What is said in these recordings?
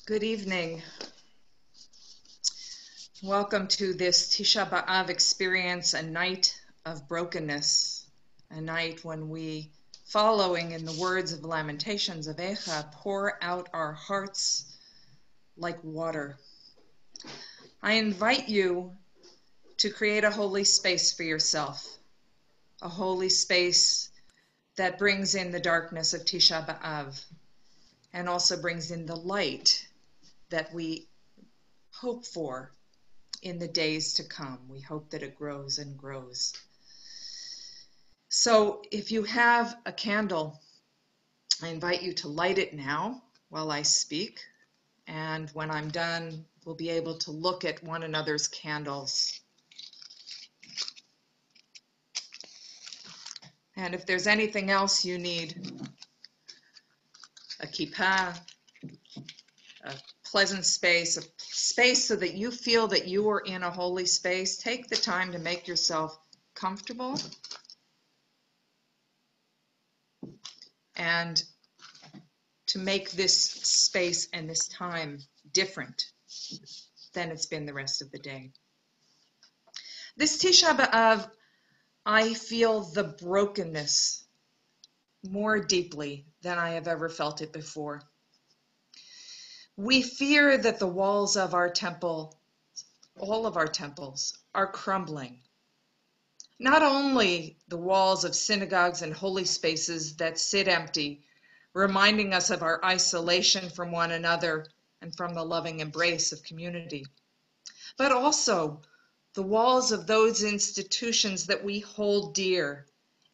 Good evening. Welcome to this Tisha B'Av experience, a night of brokenness, a night when we, following in the words of Lamentations of Echa, pour out our hearts like water. I invite you to create a holy space for yourself, a holy space that brings in the darkness of Tisha B'Av and also brings in the light that we hope for in the days to come. We hope that it grows and grows. So if you have a candle, I invite you to light it now while I speak. And when I'm done, we'll be able to look at one another's candles. And if there's anything else you need, a kippah, a pleasant space, a space so that you feel that you are in a holy space, take the time to make yourself comfortable and to make this space and this time different than it's been the rest of the day. This Tisha B'Av, I feel the brokenness more deeply than I have ever felt it before. We fear that the walls of our temple, all of our temples, are crumbling. Not only the walls of synagogues and holy spaces that sit empty, reminding us of our isolation from one another and from the loving embrace of community, but also the walls of those institutions that we hold dear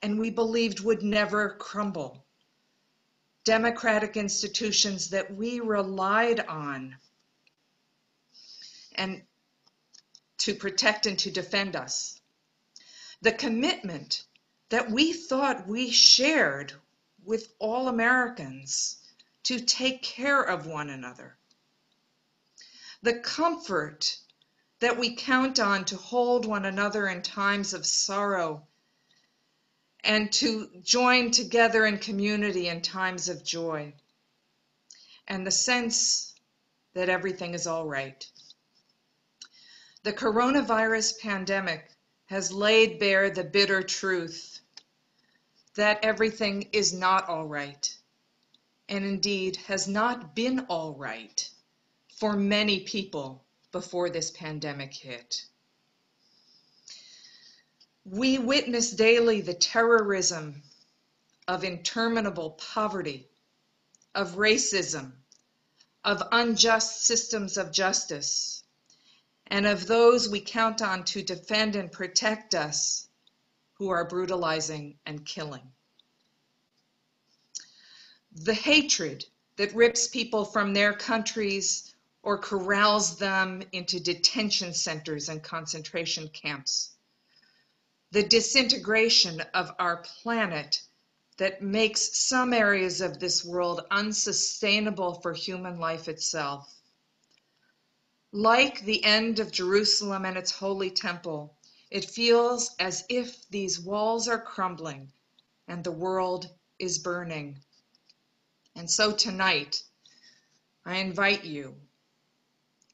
and we believed would never crumble. Democratic institutions that we relied on and to protect and to defend us. The commitment that we thought we shared with all Americans to take care of one another. The comfort that we count on to hold one another in times of sorrow and to join together in community in times of joy. And the sense that everything is all right. The coronavirus pandemic has laid bare the bitter truth that everything is not all right, and indeed has not been all right for many people before this pandemic hit. We witness daily the terrorism of interminable poverty, of racism, of unjust systems of justice, and of those we count on to defend and protect us who are brutalizing and killing. The hatred that rips people from their countries or corrals them into detention centers and concentration camps. The disintegration of our planet that makes some areas of this world unsustainable for human life itself. Like the end of Jerusalem and its holy temple, it feels as if these walls are crumbling and the world is burning. And so tonight, I invite you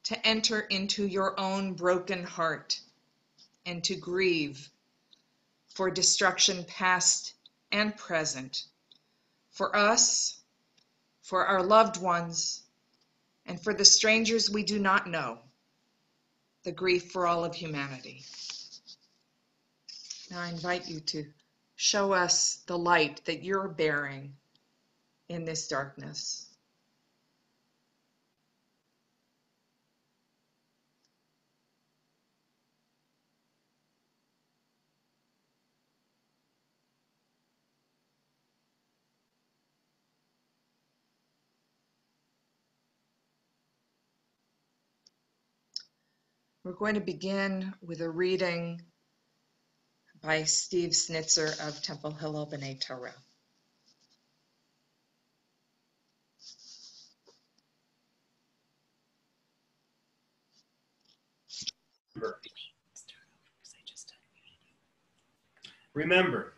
to enter into your own broken heart and to grieve for destruction past and present, for us, for our loved ones, and for the strangers we do not know, the grief for all of humanity. Now I invite you to show us the light that you're bearing in this darkness. We're going to begin with a reading by Steve Snitzer of Temple Hillel B'nai Torah. Remember,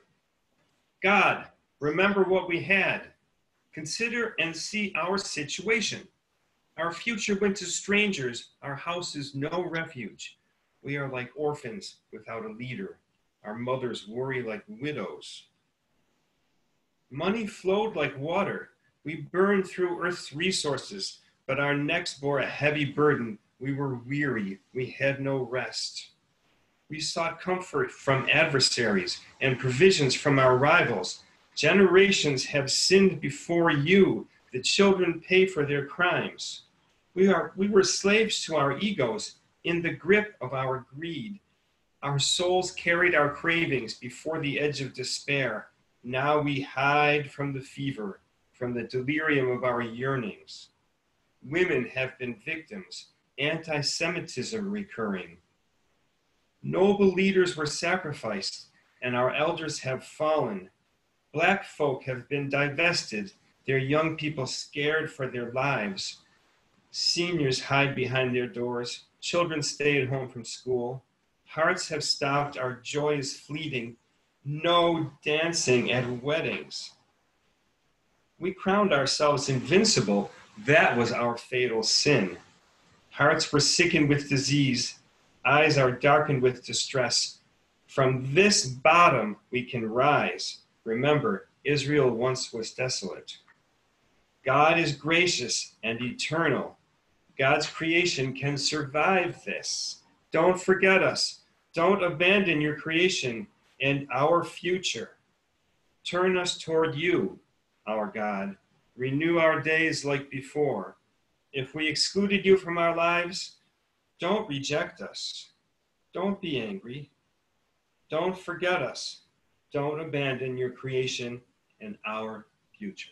God, remember what we had. Consider and see our situation. Our future went to strangers. Our house is no refuge. We are like orphans without a leader. Our mothers worry like widows. Money flowed like water. We burned through earth's resources, but our necks bore a heavy burden. We were weary. We had no rest. We sought comfort from adversaries and provisions from our rivals. Generations have sinned before you. The children pay for their crimes. We were slaves to our egos, in the grip of our greed. Our souls carried our cravings before the edge of despair. Now we hide from the fever, from the delirium of our yearnings. Women have been victims, anti-Semitism recurring. Noble leaders were sacrificed, and our elders have fallen. Black folk have been divested, their young people scared for their lives. Seniors hide behind their doors, children stay at home from school. Hearts have stopped, our joy is fleeting. No dancing at weddings. We crowned ourselves invincible. That was our fatal sin. Hearts were sickened with disease. Eyes are darkened with distress. From this bottom we can rise. Remember, Israel once was desolate. God is gracious and eternal. God's creation can survive this. Don't forget us. Don't abandon your creation and our future. Turn us toward you, our God. Renew our days like before. If we excluded you from our lives, don't reject us. Don't be angry. Don't forget us. Don't abandon your creation and our future.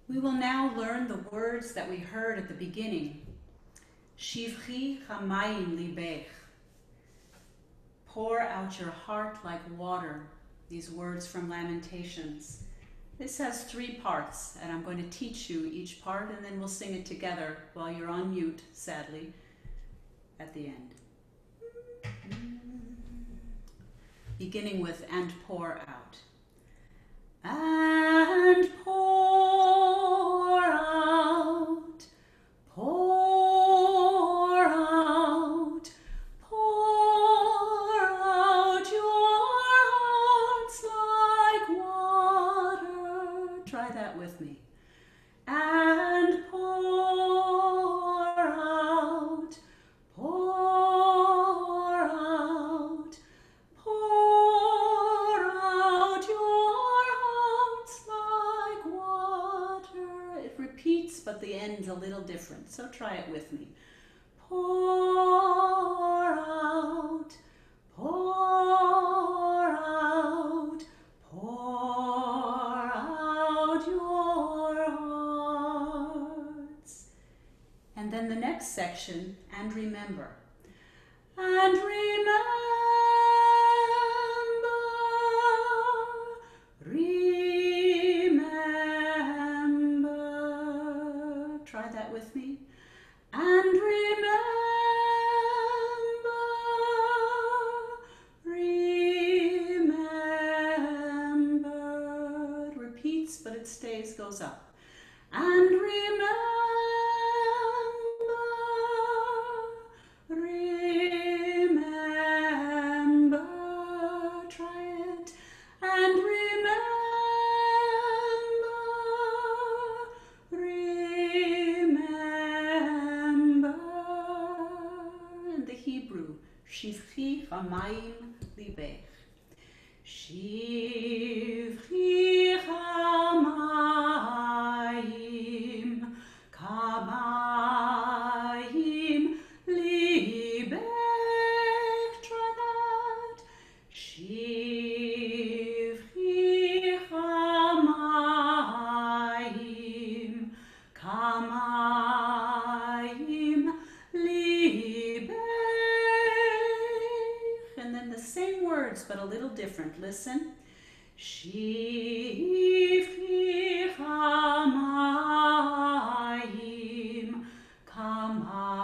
We will now learn the words that we heard at the beginning. Shivchi chamayim libech. Pour out your heart like water. These words from Lamentations. This has 3 parts, and I'm going to teach you each part, and then we'll sing it together while you're on mute, sadly, at the end. Beginning with "and pour out." And pour out, pour out, pour out your hearts like water. Try that with me. And pour out, pour out, pour out your hearts like water. It repeats, but the end's a little different, so try it with me. Pour out, pour out, pour out your hearts. And then the next section, and remember. And remember. Try that with me. And remember. It repeats, but it stays, goes up. And remember. Try it. And remember. In the Hebrew, Shivchi chamayim libech. Shivchi chamayim, kamayim libech. Try that. Shivchi chamayim, kamayim libech. And then the same words, but a little different. Listen. Shivchi chamayim, kamayim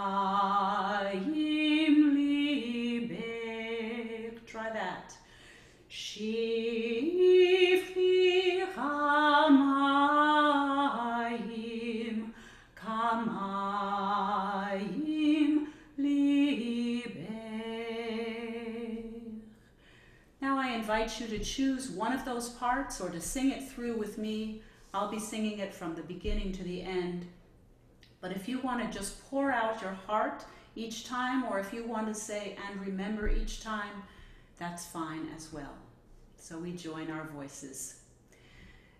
libech. Try that. Shivchi chamayim, invite you to choose one of those parts or to sing it through with me. I'll be singing it from the beginning to the end. But if you want to just pour out your heart each time, or if you want to say and remember each time, that's fine as well. So we join our voices.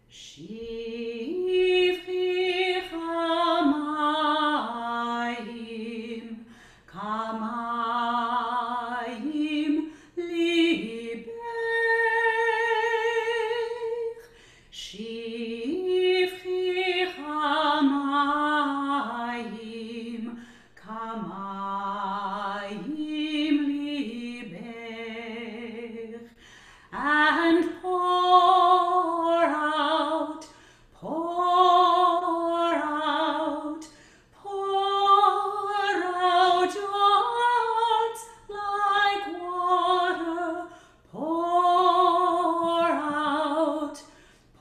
Shifri chamayim, kamayim libech. Shifri chamayim, kamayim libech. And pour out, pour out, pour out your hearts like water. Pour out,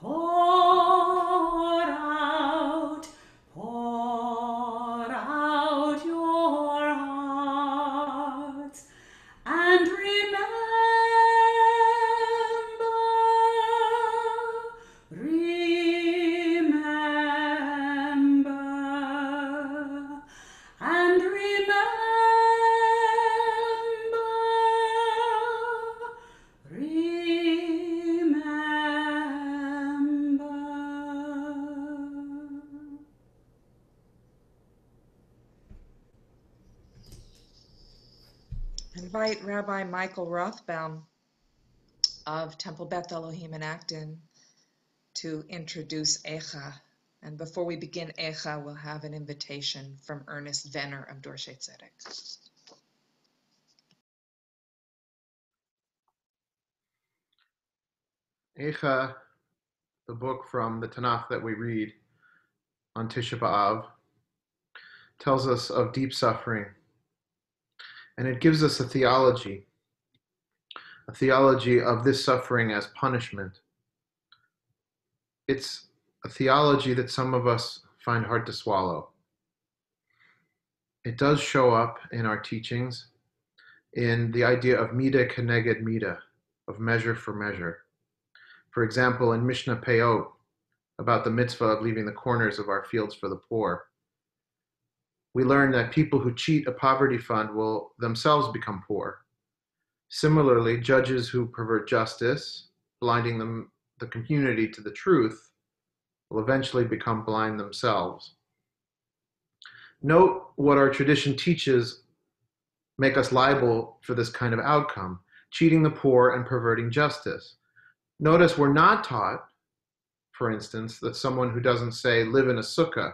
pour out, pour out your hearts. And remember, and remember. Invite Rabbi Michael Rothbaum of Temple Beth Elohim in Acton to introduce Echa. And before we begin Echa, we'll have an invitation from Ernest Venner of Dorsey Tzedek. Echa, the book from the Tanakh that we read on Tisha B'Av, tells us of deep suffering. And it gives us a theology of this suffering as punishment. It's a theology that some of us find hard to swallow. It does show up in our teachings in the idea of midah keneged midah, of measure for measure. For example, in Mishnah Peot, about the mitzvah of leaving the corners of our fields for the poor, we learn that people who cheat a poverty fund will themselves become poor. Similarly, judges who pervert justice, blinding the community to the truth, will eventually become blind themselves. Note what our tradition teaches make us liable for this kind of outcome: cheating the poor and perverting justice. Notice we're not taught, for instance, that someone who doesn't say live in a sukkah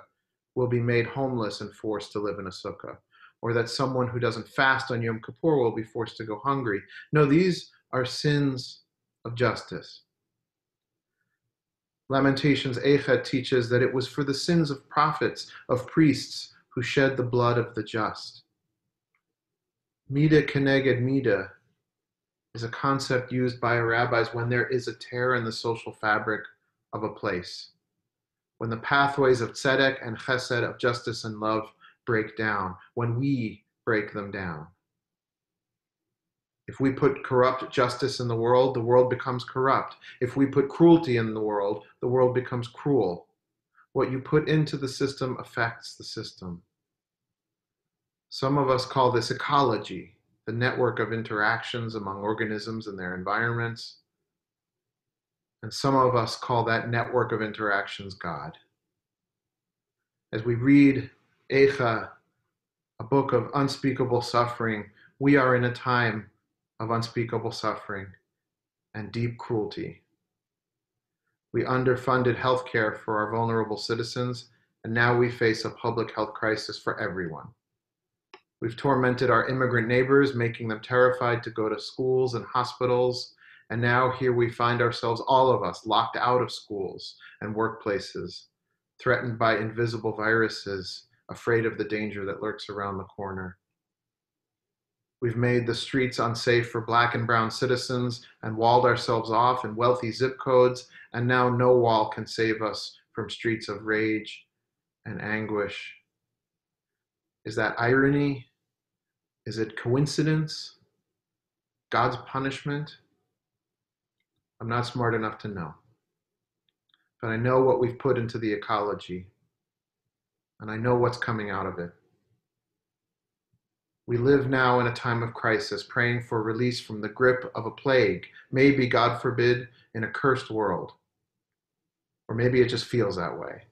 will be made homeless and forced to live in a sukkah, or that someone who doesn't fast on Yom Kippur will be forced to go hungry. No, these are sins of justice. Lamentations Echa teaches that it was for the sins of prophets, of priests, who shed the blood of the just. Midah keneged midah is a concept used by rabbis when there is a tear in the social fabric of a place, when the pathways of tzedek and chesed, of justice and love, break down, when we break them down. If we put corrupt justice in the world becomes corrupt. If we put cruelty in the world becomes cruel. What you put into the system affects the system. Some of us call this ecology, the network of interactions among organisms and their environments. And some of us call that network of interactions God. As we read Echa, a book of unspeakable suffering, we are in a time of unspeakable suffering and deep cruelty. We underfunded healthcare for our vulnerable citizens, and now we face a public health crisis for everyone. We've tormented our immigrant neighbors, making them terrified to go to schools and hospitals, and now here we find ourselves, all of us, locked out of schools and workplaces, threatened by invisible viruses, afraid of the danger that lurks around the corner. We've made the streets unsafe for Black and brown citizens and walled ourselves off in wealthy zip codes, and now no wall can save us from streets of rage and anguish. Is that irony? Is it coincidence? God's punishment? I'm not smart enough to know. But I know what we've put into the ecology, and I know what's coming out of it. We live now in a time of crisis, praying for release from the grip of a plague, maybe, God forbid, in a cursed world. Or maybe it just feels that way.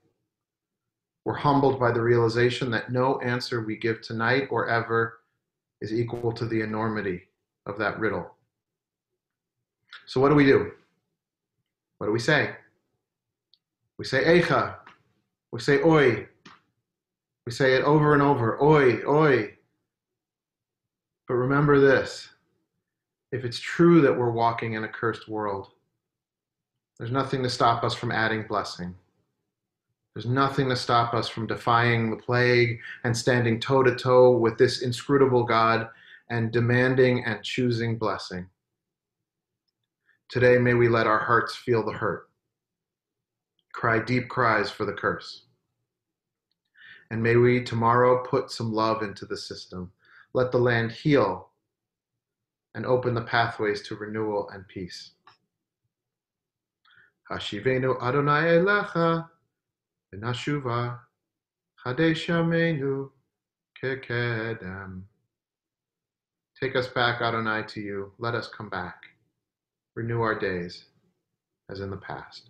We're humbled by the realization that no answer we give tonight or ever is equal to the enormity of that riddle. So what do we do? What do we say? We say Eicha. We say Oi. We say it over and over. Oi, Oi. But remember this. If it's true that we're walking in a cursed world, there's nothing to stop us from adding blessing. There's nothing to stop us from defying the plague and standing toe-to-toe with this inscrutable God and demanding and choosing blessing. Today, may we let our hearts feel the hurt, cry deep cries for the curse. And may we tomorrow put some love into the system, let the land heal, and open the pathways to renewal and peace. Hashivenu Adonai Elecha, V'nashuva Chadei Shameinu Kekedem. Take us back, Adonai, to you. Let us come back. Renew our days as in the past.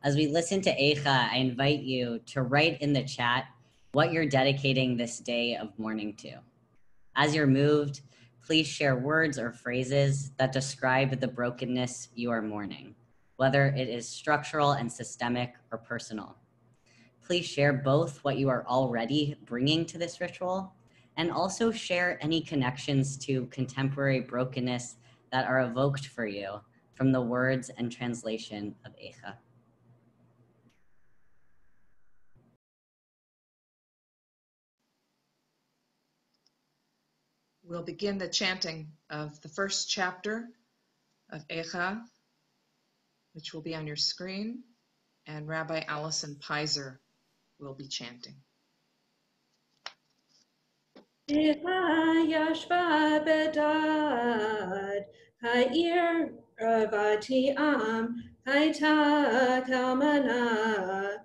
As we listen to Eicha, I invite you to write in the chat what you're dedicating this day of mourning to. As you're moved, please share words or phrases that describe the brokenness you are mourning, whether it is structural and systemic or personal. Please share both what you are already bringing to this ritual and also share any connections to contemporary brokenness that are evoked for you from the words and translation of Eicha. We'll begin the chanting of the first chapter of Eicha, which will be on your screen, and Rabbi Allison Pizer will be chanting. Eicha yashva bedad, ha'ir ravati am, haita kalmana.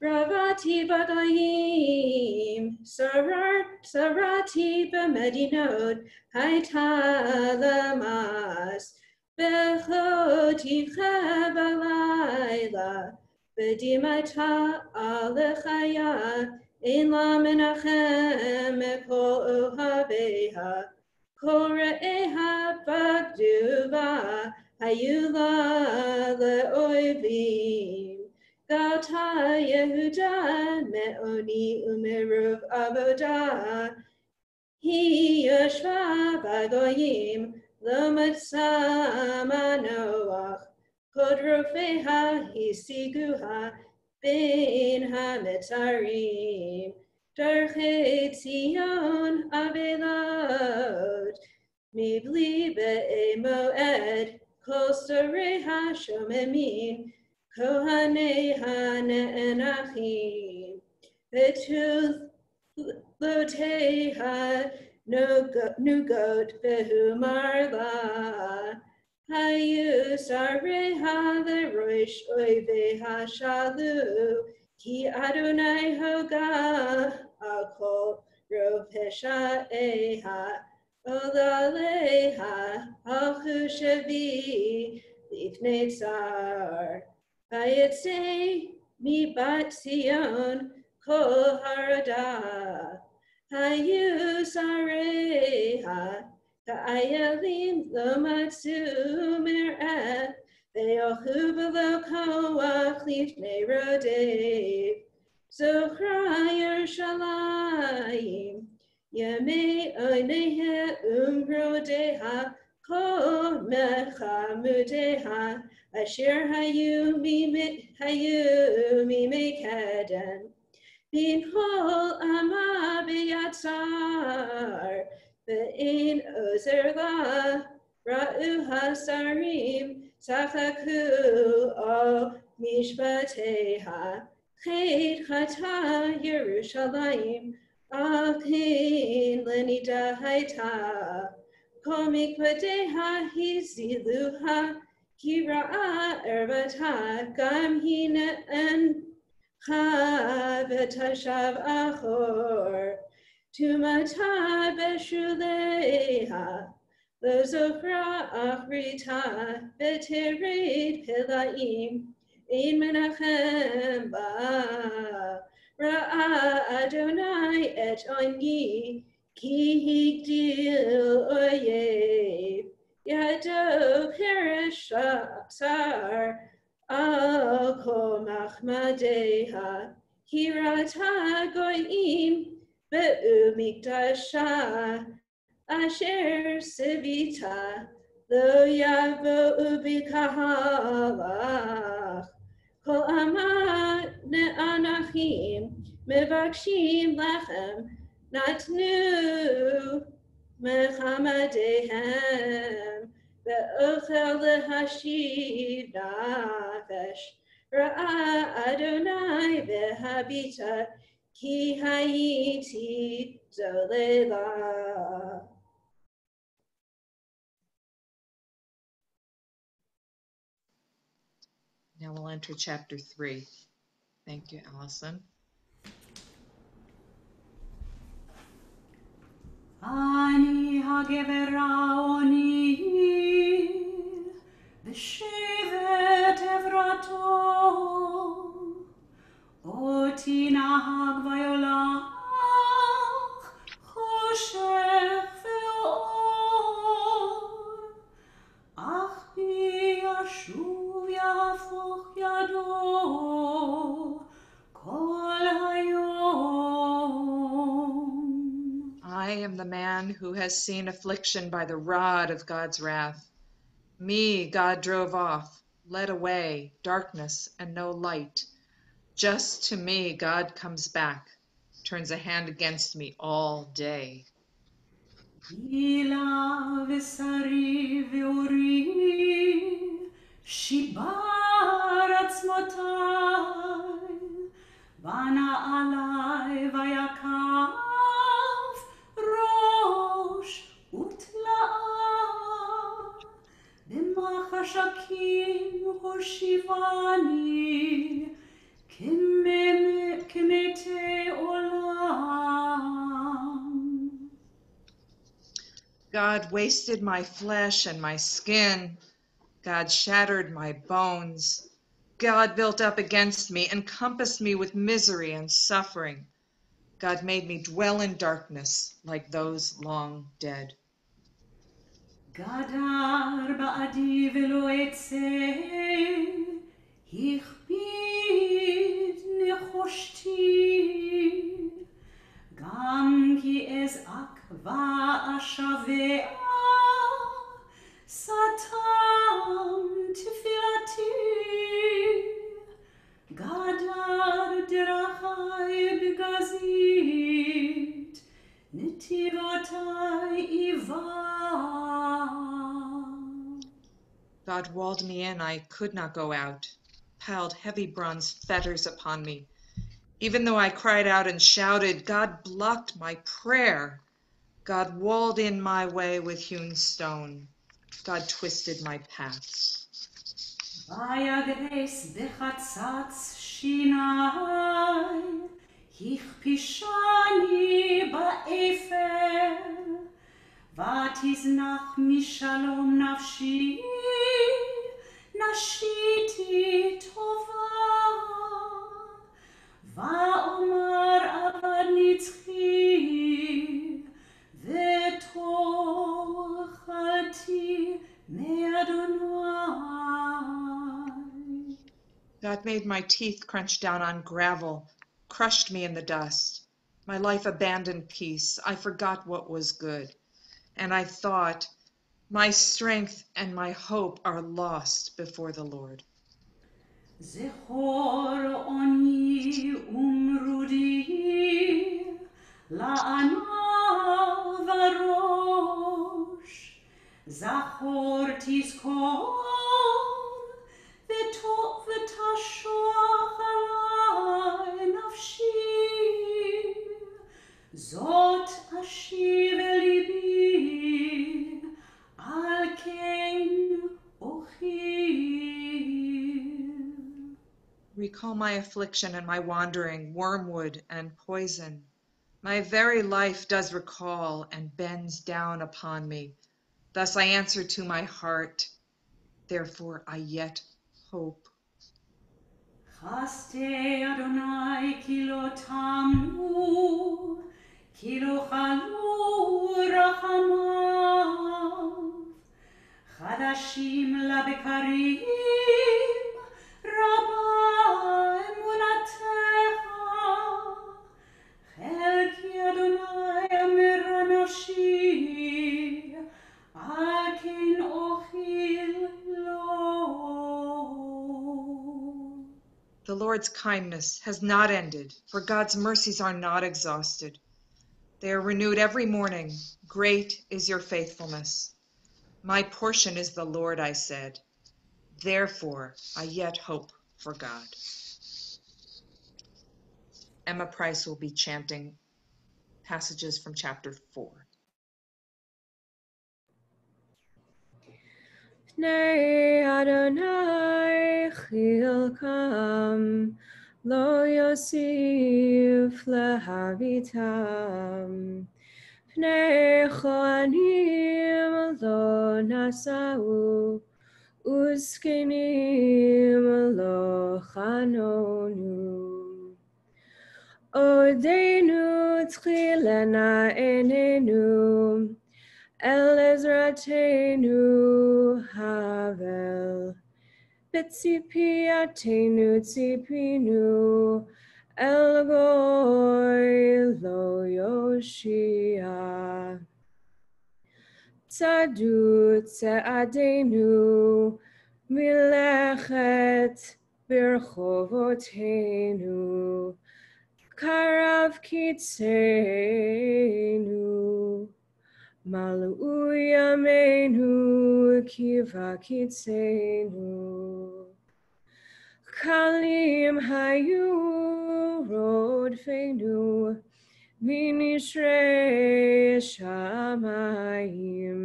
Ravati bagayim, sarati b'medinot, haita lamas, b'chotivcha b'layla, b'dimata alechaya, ein la menachem kol ohaveha, kol re'eha bagduva, hayula le'oivim. Gauta Yehuda Me'oni Umerov Avodah Hi Yoshva Bagoyim Lo Matza Manoach Kod Rofeha Hisiguha Ben HaMetzarim Darchei Tzion Avelot Mibli Be'emoed Kol Stareha Shomemin Kohanei Hane'enachim, Betulotei Nugot Behumarla, Hayu Sareha Leroish Oive Hashalu, Ki Adonai Hoga Akol Ropesha Eha, Olaleha Alchu Shevi, Lifnei Tsar. Vayetze mi bat Zion kol harada, hayu sareha, ka'ayalim lo matzu mer'eh, ve'ochu v'lo koach lifnei rodev, zochra Yerushalayim, yemei oneha umrodeha, kol mechamudeha, Asher hayu mimekaden, bin kol ama beyatzar, ve'in ozer la, ra'u hasarim, sachaku o mishpateha, Chet Chata Yerushalayim, Akin Lenida Haita, Komik Padeha Hiziluha, Kira'a Ervata, Gam Hina and Chavetashav Achor, Tumata Beshuleha, Lozokra Achrita, Veterid Pilaim, Ein Menachem Ba, Ra'a Adonai et Oni, Ki Higdil Oyev, Yado Perish Sar, Al Kol Machmadeha, Hirata Goyim, Be'u Mikdasha, Asher Sivita, Lo Yavo Ubikahalach, Kol Amat Ne'anachim, Mevakshim Lachem, Natnu Mechamadehem, Ve'ochel Lehashiv Nafesh, Ra'a Adonai Ve'habita, Ki Hayiti Zolela. Now we'll enter chapter 3. Thank you, Allison. Ani hagevera oni b'shevet evrato oti nahag vayolach choshech ve'or ach bi yashuv yafoch yado kol hayom. I am the man who has seen affliction by the rod of God's wrath. Me God drove off, led away, darkness and no light. Just to me God comes back, turns a hand against me all day. Ila v'sari v'ori shibar atzmotai bana alai vayakav rosh utla'a b'machashakim hoshivani kemete olam. God wasted my flesh and my skin. God shattered my bones. God built up against me, encompassed me with misery and suffering. God made me dwell in darkness like those long dead. Gadar ba'adi v'lo etzeh, hichbid nechoshti, gam ki ezak va'ashavea, satam tefilati, gadar derachai b'gazit, netivotai iva. God walled me in, I could not go out, piled heavy bronze fetters upon me. Even though I cried out and shouted, God blocked my prayer. God walled in my way with hewn stone. God twisted my paths. Vayagres bechatzatz shinai, hichpishani ba'efer, vatiznach mishalom nafshi, nashiti tova, va'omar avad nitzchi, v'tochalti me'adonai. God made my teeth crunch down on gravel, crushed me in the dust. My life abandoned peace. I forgot what was good. And I thought, my strength and my hope are lost before the Lord. Zechor oni umrudi la'anav varosh, zachor tizkor v'tashoach alai recall my affliction and my wandering, wormwood and poison. My very life does recall and bends down upon me. Thus I answer to my heart, therefore I yet hope. Chaste Adonai ki lo tamnu, ki lo chalu rachamav, chadashim labekarim, rabba emunatecha, chel ki Adonai amir nafshi, akin ochil lo. The Lord's kindness has not ended, for God's mercies are not exhausted. They are renewed every morning. Great is your faithfulness. My portion is the Lord, I said. Therefore, I yet hope for God. Emma Price will be chanting passages from chapter 4. Pnei Adonai chilkam, lo yosif lehavitam. Pnei choanim lo nasau, uzkenim lo chanonu. Odenu tchilena enenu, El Ezratenu Havel, Betzipiatenu Tzipinu, El Goy Lo Yoshia. Tzadu Tzeadenu, Milechet Birchovotenu, Karav Kitzenu. Malu yameinu kiva kitzenu. Kalim hayu rodfenu minishre shamayim.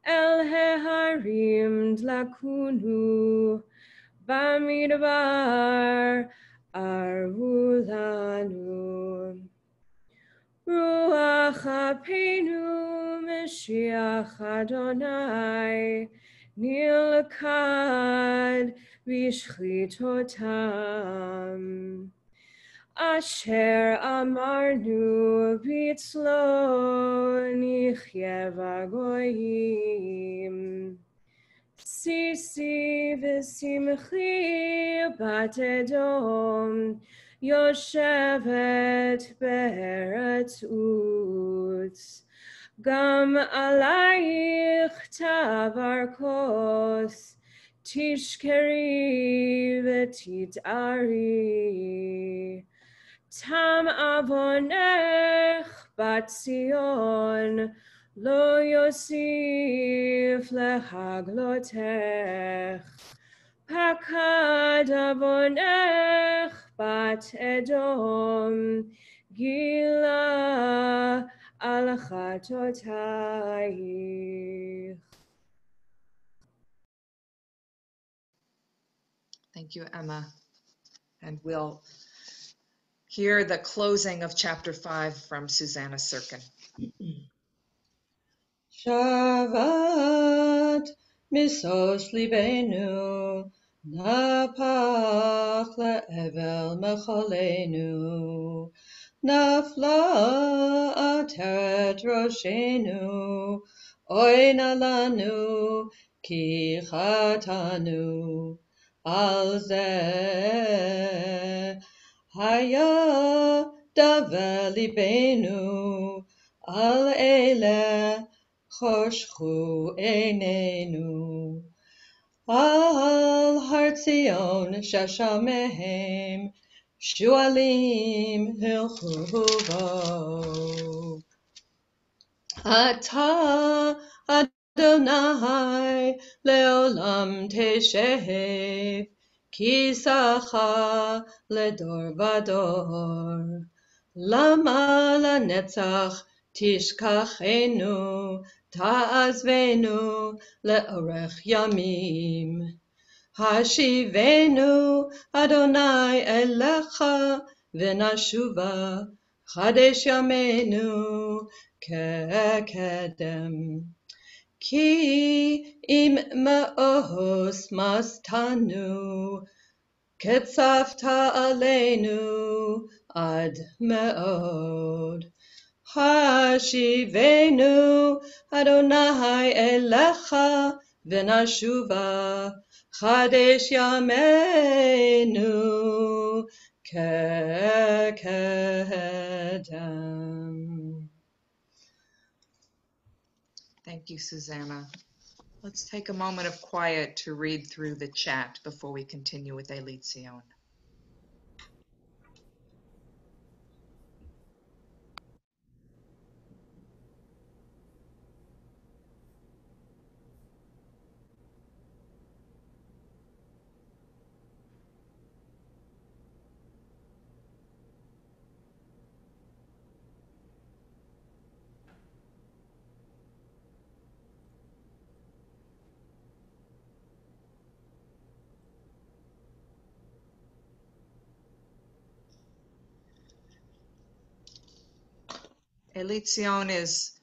El heharim dlakunu bamidbar arvulanu. Ruach Apenu Mashiach Adonai Nilkad Vishchitotam Asher Amarnu Bitzlo Nichye Vagoyim Sisi V'simchi Bat Edom Yoshevet be'eretz Utz, Gam alayich tavarkos, Tishkeri v'tit'ari. Tam avonech bat Zion, Lo yosif lehaglotech. Pakad avonech bat Edom, Gila al chatotayich. Thank you, Emma. And we'll hear the closing of chapter 5 from Susanna Sirkin. Shabbat misos libenu, napach le'evel mecholenu, nafla ateret roshenu, oina lanu ki chatanu, al zeh haya daver libenu, al ele choshchu einenu, al har Zion shashamehem, shualim hilchu bo. Ata Adonai leolam teshev, kisacha ledor vador. Lama lanetzach tishkachenu, ta'azvenu le'orech yamim. Hashivenu Adonai elecha v'nashuva Chadesh Yameinu kekedem. Ki im ma'os mastanu ketzavta aleinu ad me'od. Hashivenu Adonai elecha v'nashuva Chadesh Yameinu kekedem. Thank you, Susanna. Let's take a moment of quiet to read through the chat before we continue with Eilit Zion. Eilit Zion is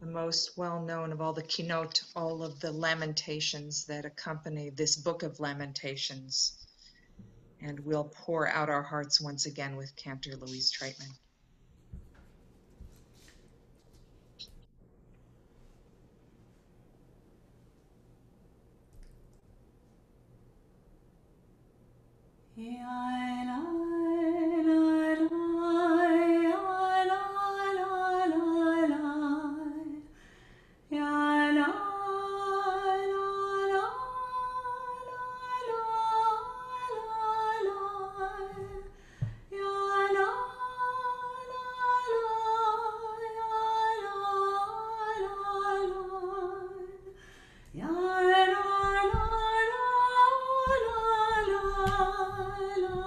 the most well-known of all the keynote, all of the lamentations that accompany this book of lamentations. And we'll pour out our hearts once again with Cantor Louise Treitman. La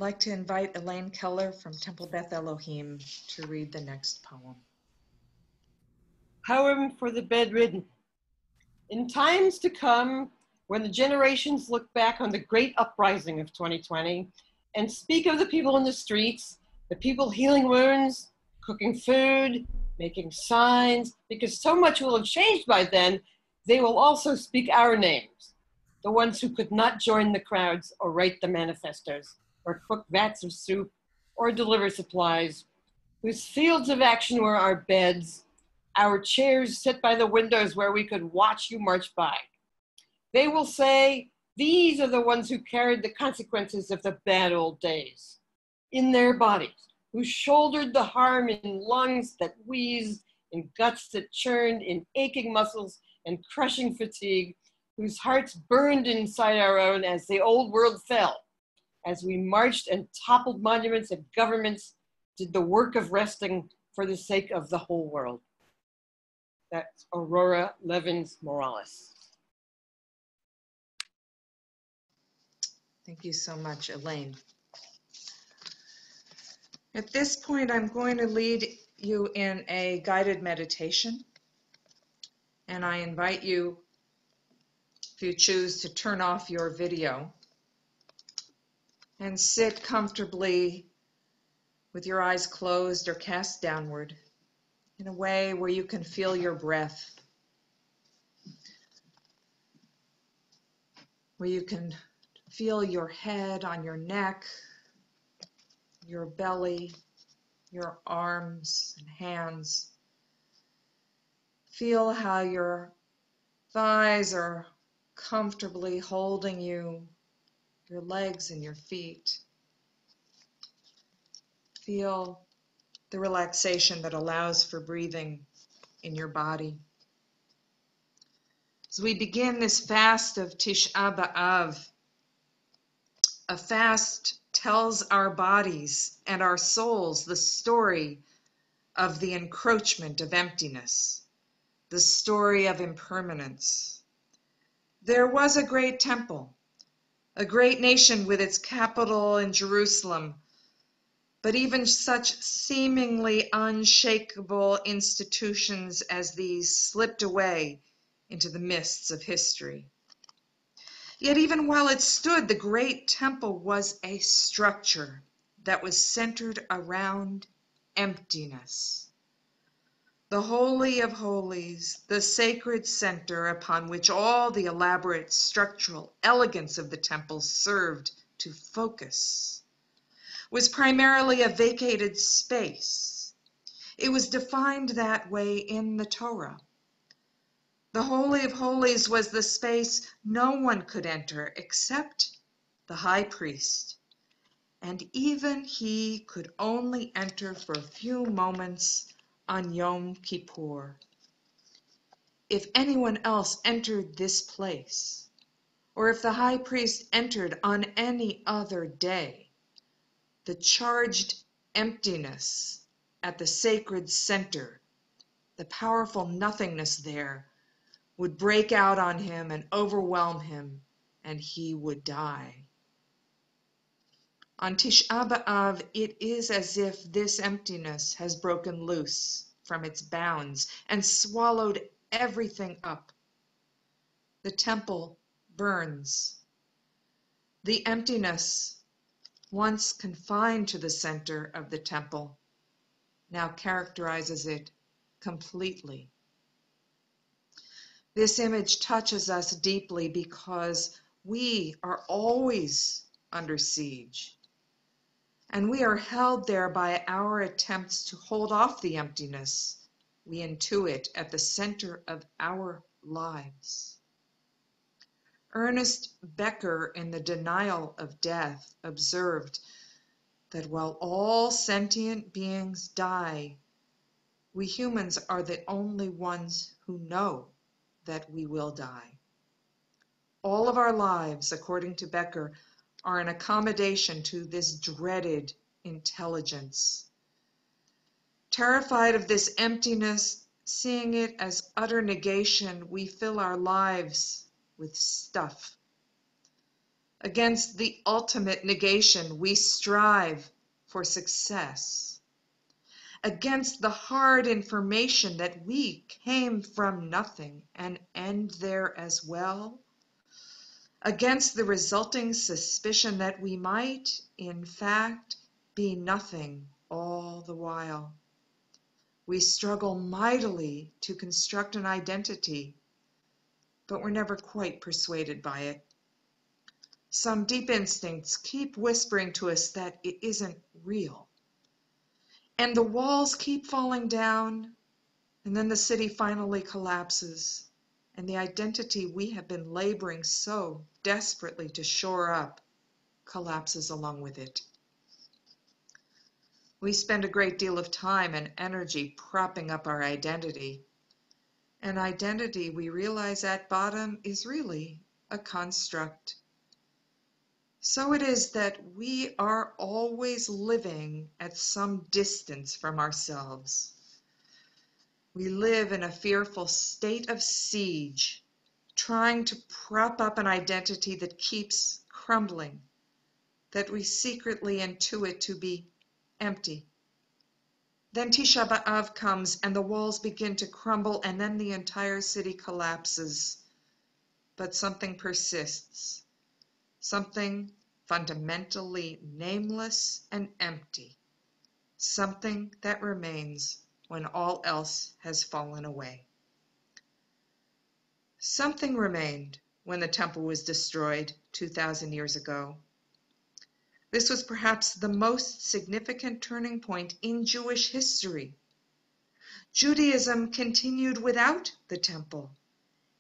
like to invite Elaine Keller from Temple Beth Elohim to read the next poem. Poem for the bedridden. In times to come, when the generations look back on the great uprising of 2020 and speak of the people in the streets, the people healing wounds, cooking food, making signs, because so much will have changed by then, they will also speak our names, the ones who could not join the crowds or write the manifestos, or cook vats of soup, or deliver supplies, whose fields of action were our beds, our chairs set by the windows where we could watch you march by. They will say, these are the ones who carried the consequences of the bad old days in their bodies, who shouldered the harm in lungs that wheezed, in guts that churned, in aching muscles and crushing fatigue, whose hearts burned inside our own as the old world fell, as we marched and toppled monuments and governments, did the work of resting for the sake of the whole world. That's Aurora Levins Morales. Thank you so much, Elaine. At this point, I'm going to lead you in a guided meditation, and I invite you, if you choose, to turn off your video and sit comfortably with your eyes closed or cast downward in a way where you can feel your breath, where you can feel your head on your neck, your belly, your arms and hands. Feel how your thighs are comfortably holding you, your legs and your feet. Feel the relaxation that allows for breathing in your body. As we begin this fast of Tisha B'Av, a fast tells our bodies and our souls the story of the encroachment of emptiness, the story of impermanence. There was a great temple, a great nation with its capital in Jerusalem, but even such seemingly unshakable institutions as these slipped away into the mists of history. Yet even while it stood, the great temple was a structure that was centered around emptiness. The Holy of Holies, the sacred center upon which all the elaborate structural elegance of the temple served to focus, was primarily a vacated space. It was defined that way in the Torah. The Holy of Holies was the space no one could enter except the high priest, and even he could only enter for a few moments on Yom Kippur. If anyone else entered this place, or if the high priest entered on any other day, the charged emptiness at the sacred center, the powerful nothingness there, would break out on him and overwhelm him, and he would die. On Tisha B'Av, it is as if this emptiness has broken loose from its bounds and swallowed everything up. The temple burns. The emptiness, once confined to the center of the temple, now characterizes it completely. This image touches us deeply because we are always under siege, and we are held there by our attempts to hold off the emptiness we intuit at the center of our lives. Ernest Becker, in The Denial of Death, observed that while all sentient beings die, we humans are the only ones who know that we will die. All of our lives, according to Becker, are an accommodation to this dreaded intelligence. Terrified of this emptiness, seeing it as utter negation, we fill our lives with stuff. Against the ultimate negation, we strive for success. Against the hard information that we came from nothing and end there as well. Against the resulting suspicion that we might, in fact, be nothing all the while. We struggle mightily to construct an identity, but we're never quite persuaded by it. Some deep instincts keep whispering to us that it isn't real. And the walls keep falling down, and then the city finally collapses, and the identity we have been laboring so desperately to shore up collapses along with it. We spend a great deal of time and energy propping up our identity. And identity, we realize at bottom, is really a construct. So it is that we are always living at some distance from ourselves. We live in a fearful state of siege, trying to prop up an identity that keeps crumbling, that we secretly intuit to be empty. Then Tisha B'Av comes and the walls begin to crumble and then the entire city collapses. But something persists, something fundamentally nameless and empty, something that remains when all else has fallen away. Something remained when the temple was destroyed 2,000 years ago. This was perhaps the most significant turning point in Jewish history. Judaism continued without the temple,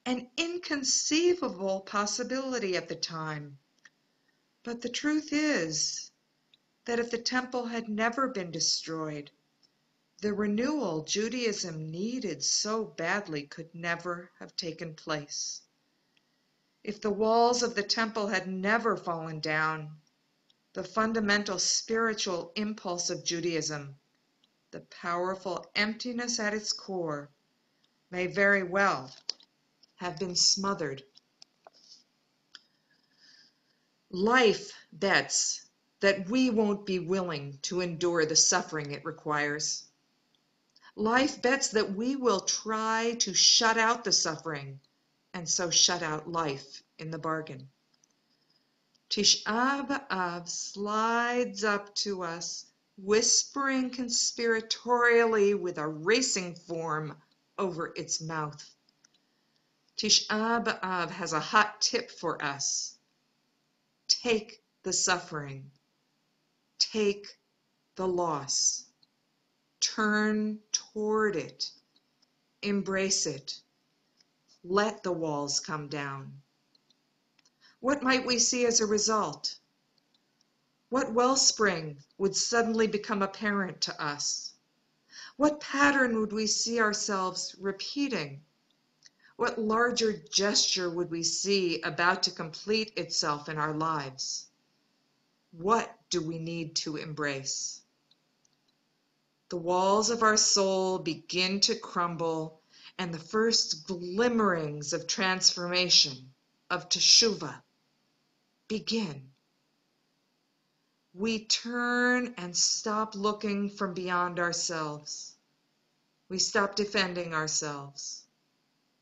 an inconceivable possibility at the time. But the truth is that if the temple had never been destroyed, the renewal Judaism needed so badly could never have taken place. If the walls of the temple had never fallen down, the fundamental spiritual impulse of Judaism, the powerful emptiness at its core, may very well have been smothered. Life bets that we won't be willing to endure the suffering it requires. Life bets that we will try to shut out the suffering and so shut out life in the bargain. Tisha B'Av slides up to us, whispering conspiratorially with a racing form over its mouth. Tisha B'Av has a hot tip for us. Take the suffering. Take the loss. Turn toward it. Embrace it. Let the walls come down. What might we see as a result? What wellspring would suddenly become apparent to us? What pattern would we see ourselves repeating? What larger gesture would we see about to complete itself in our lives? What do we need to embrace? The walls of our soul begin to crumble, and the first glimmerings of transformation, of teshuvah, begin. We turn and stop looking from beyond ourselves. We stop defending ourselves.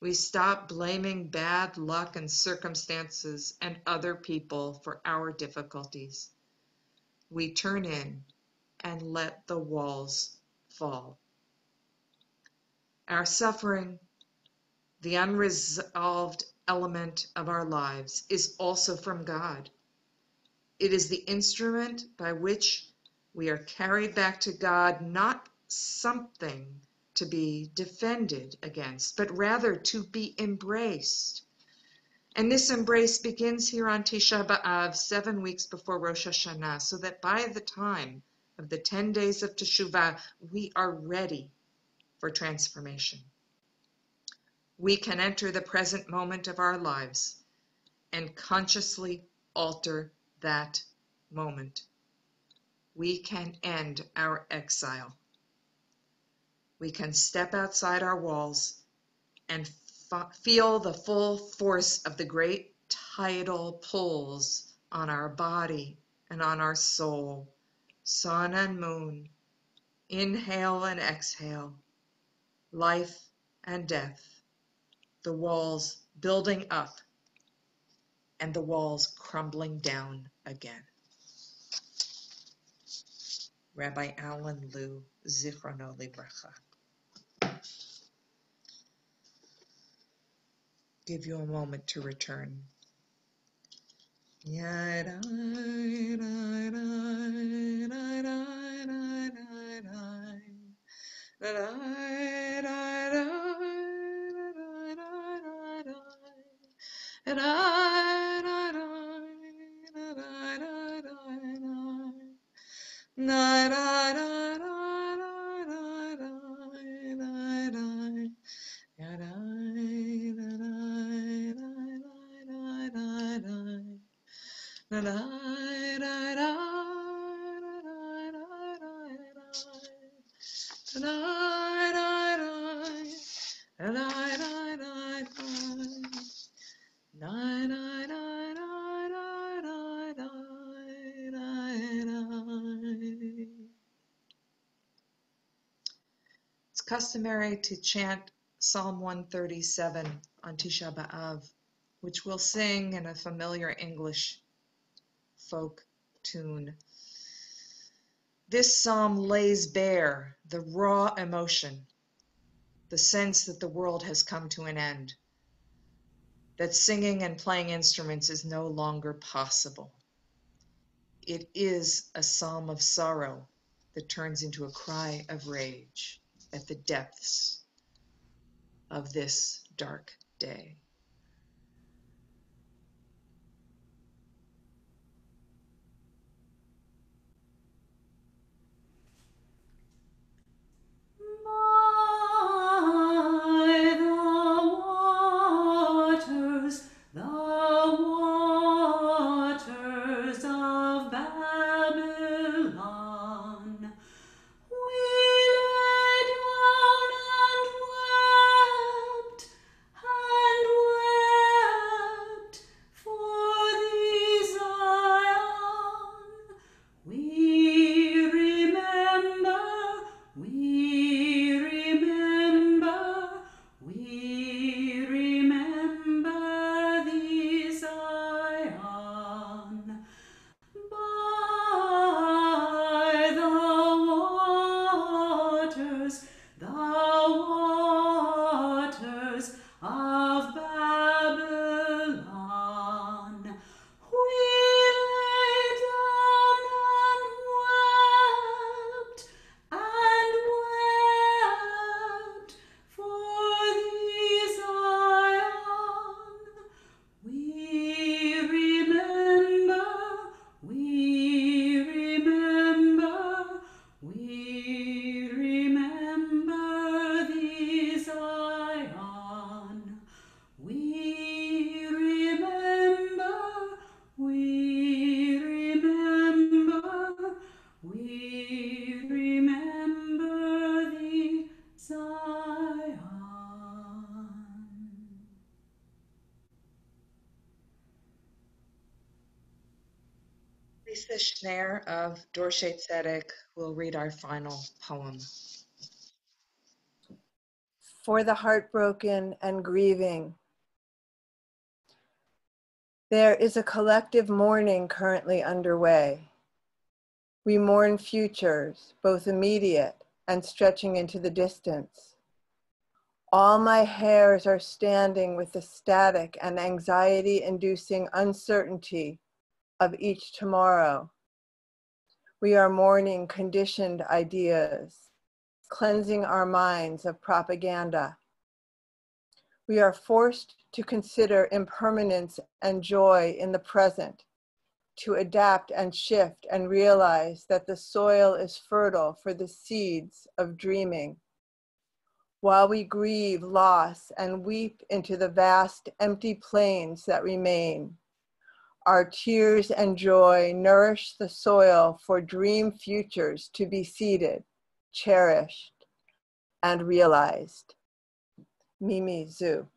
We stop blaming bad luck and circumstances and other people for our difficulties. We turn in and let the walls fall. Our suffering, the unresolved element of our lives, is also from God. It is the instrument by which we are carried back to God, not something to be defended against, but rather to be embraced. And this embrace begins here on Tisha B'Av, 7 weeks before Rosh Hashanah, so that by the time of the 10 days of Teshuvah, we are ready for transformation. We can enter the present moment of our lives and consciously alter that moment. We can end our exile. We can step outside our walls and feel the full force of the great tidal pulls on our body and on our soul, sun and moon, inhale and exhale, life and death, the walls building up and the walls crumbling down again. Rabbi Alan Liu, Zichrono Livracha. Give you a moment to return. It's customary to chant Psalm 137 on Tisha B'Av, which we'll sing in a familiar English folk tune. This psalm lays bare the raw emotion, the sense that the world has come to an end, that singing and playing instruments is no longer possible. It is a psalm of sorrow that turns into a cry of rage at the depths of this dark day. The waters of Babylon, we lay down and wept for thee, Zion. We remember, we remember thee, Zion. By the waters of Babylon, we lay down and wept for thee, Zion. We remember thee, Zion. We remember thee, Zion. Lisa Schneier of Dorshet Tzedek will read our final poem. For the heartbroken and grieving. There is a collective mourning currently underway. We mourn futures, both immediate and stretching into the distance. All my hairs are standing with the static and anxiety-inducing uncertainty of each tomorrow. We are mourning conditioned ideas, cleansing our minds of propaganda. We are forced to consider impermanence and joy in the present, to adapt and shift and realize that the soil is fertile for the seeds of dreaming. While we grieve loss and weep into the vast empty plains that remain, our tears and joy nourish the soil for dream futures to be seeded, cherished, and realized. Mimi Zhu.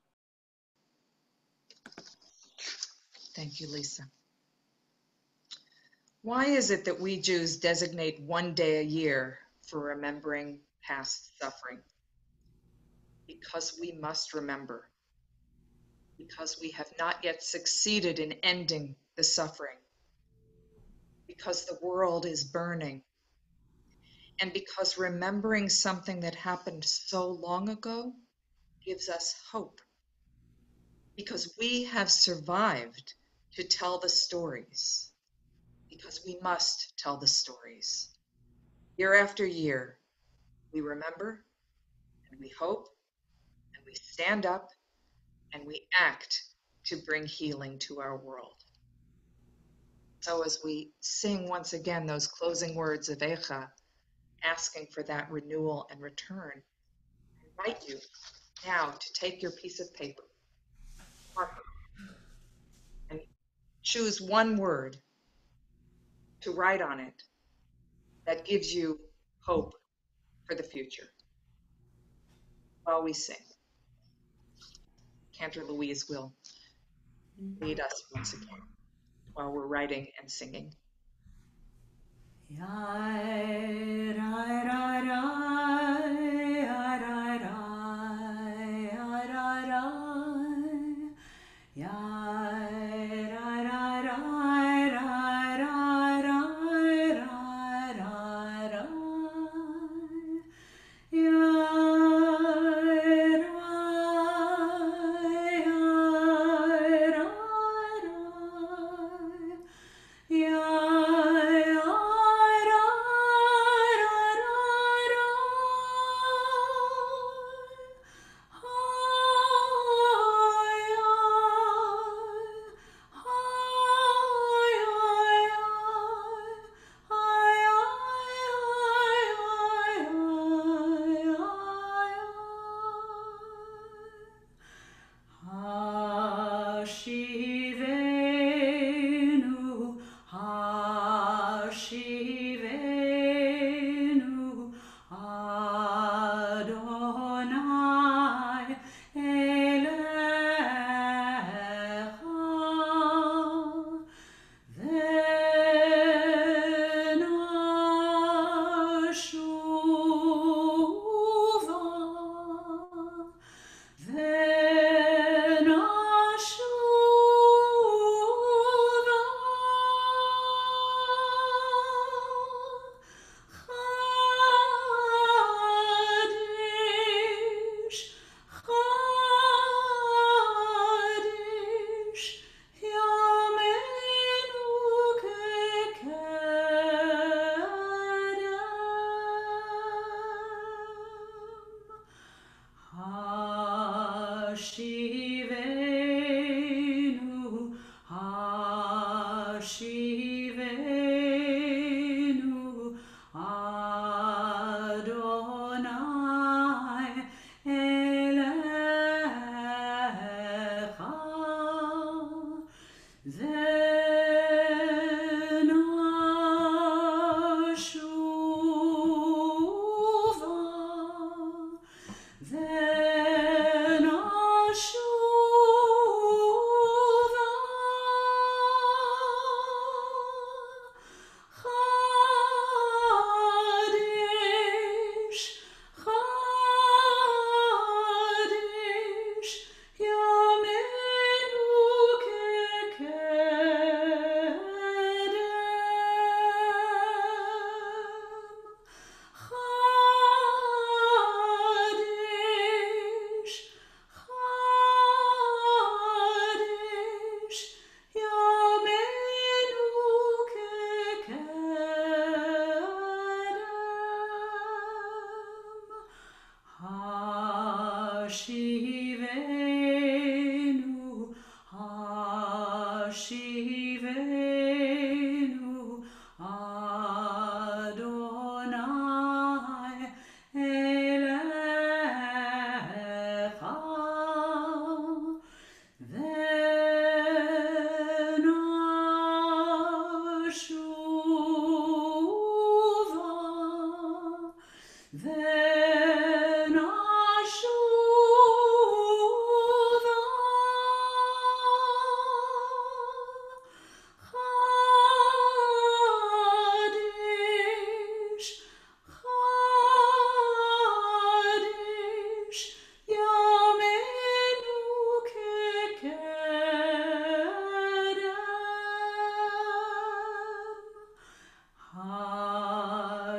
Thank you, Lisa. Why is it that we Jews designate one day a year for remembering past suffering? Because we must remember. Because we have not yet succeeded in ending the suffering. Because the world is burning. And because remembering something that happened so long ago gives us hope. Because we have survived to tell the stories. Because we must tell the stories. Year after year, we remember, and we hope, and we stand up, and we act to bring healing to our world. So as we sing once again those closing words of Echa, asking for that renewal and return, I invite you now to take your piece of paper, marker, and choose one word to write on it that gives you hope for the future. While we sing, Cantor Louise will lead us once again while we're writing and singing.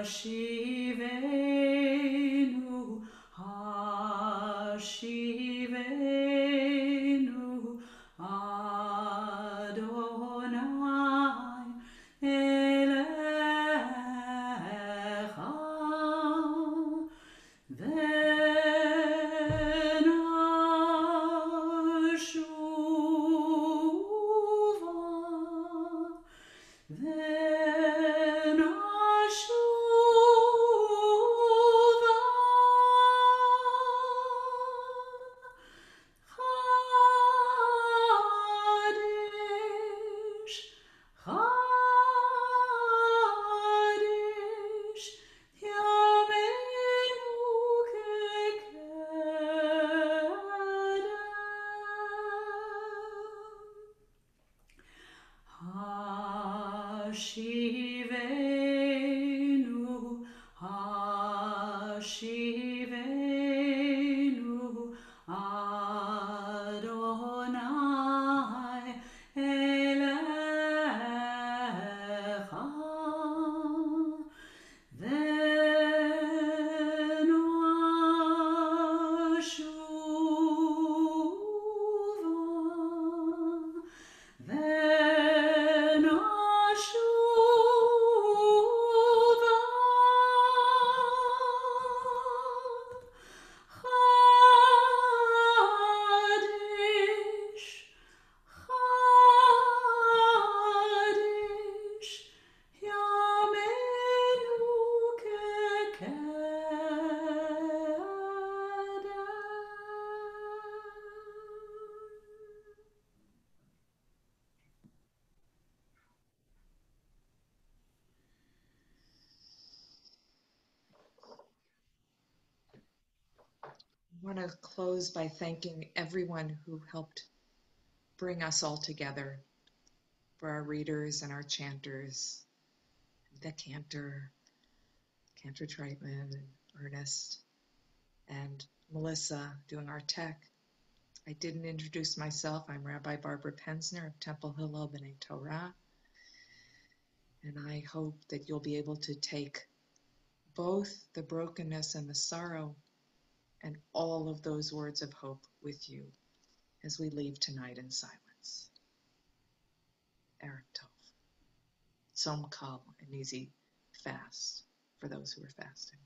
Hashivenu Adonai elecha v'nashuva Chadesh, Yameinu kekedem. Hashivenu Adonai elecha v'nashuva I want to close by thanking everyone who helped bring us all together, for our readers and our chanters, the Cantor Treitman, and Ernest, and Melissa doing our tech. I didn't introduce myself. I'm Rabbi Barbara Penzner of Temple Hill B'nai Torah, and I hope that you'll be able to take both the brokenness and the sorrow and all of those words of hope with you as we leave tonight in silence. Erev Tov. Tzom Kal, an easy fast for those who are fasting.